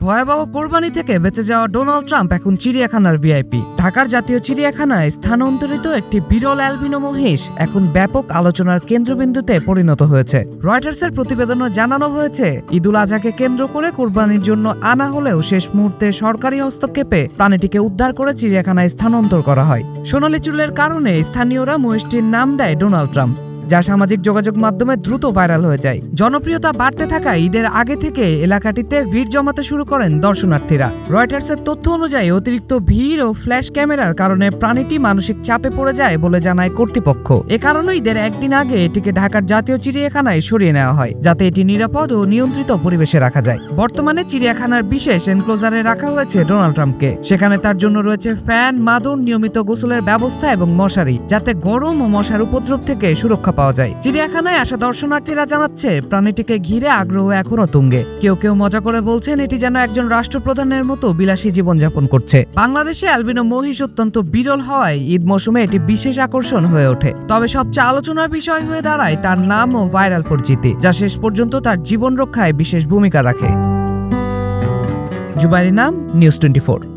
ভয়াবহ কোরবানি থেকে বেঁচে যাওয়া ডোনাল্ড ট্রাম্প এখন চিড়িয়াখানার ভিআইপি। ঢাকার জাতীয় চিড়িয়াখানায় স্থানান্তরিত একটি বিরল অ্যালবিনো মহিষ এখন ব্যাপক আলোচনার কেন্দ্রবিন্দুতে পরিণত হয়েছে। রয়টার্সের প্রতিবেদনে জানানো হয়েছে, ঈদুল আজহাকে কেন্দ্র করে কোরবানির জন্য আনা হলেও শেষ মুহূর্তে সরকারি হস্তক্ষেপে প্রাণীটিকে উদ্ধার করে চিড়িয়াখানায় স্থানান্তর করা হয়। সোনালী চুলের কারণে স্থানীয়রা মহিষটির নাম দেয় ডোনাল্ড ট্রাম্প, যা সামাজিক যোগাযোগ মাধ্যমে দ্রুত ভাইরাল হয়ে যায়। জনপ্রিয়তা বাড়তে থাকা ঈদের আগে থেকে এলাকাটিতে ভিড় জমাতে শুরু করেন দর্শনার্থীরা। রয়টার্সের তথ্য অনুযায়ী অতিরিক্ত ভিড় ও ফ্ল্যাশ ক্যামেরার কারণে প্রাণীটি মানসিক চাপে পড়ে যায় বলে জানায় কর্তৃপক্ষ। এ কারণে ঈদের একদিন আগে এটিকে ঢাকার জাতীয় চিড়িয়াখানায় সরিয়ে নেওয়া হয়, যাতে এটি নিরাপদ ও নিয়ন্ত্রিত পরিবেশে রাখা যায়। বর্তমানে চিড়িয়াখানার বিশেষ এনক্লোজারে রাখা হয়েছে ডোনাল্ড ট্রাম্পকে। সেখানে তার জন্য রয়েছে ফ্যান, মাদুর, নিয়মিত গোসলের ব্যবস্থা এবং মশারি, যাতে গরম ও মশার উপদ্রব থেকে সুরক্ষা পাওয়া যায়। চিড়িয়াখানায় আসা দর্শনার্থীরা জানাচ্ছে, প্রাণীটিকে ঘিরে আগ্রহ এখনো তুঙ্গে। কেউ কেউ মজা করে বলছেন এটি যেন একজন রাষ্ট্রপ্রধানের মতো বিলাসী জীবনযাপন করছে। বাংলাদেশে অ্যালবিনো মহিষ অত্যন্ত বিরল হওয়ায় ঈদ মৌসুমে এটি বিশেষ আকর্ষণ হয়ে ওঠে। তবে সবচেয়ে আলোচনার বিষয় হয়ে দাঁড়ায় তার নাম ও ভাইরাল পরিচিতি, যা শেষ পর্যন্ত তার জীবন রক্ষায় বিশেষ ভূমিকা রাখে। জুবাইর নাম, নিউজ 24।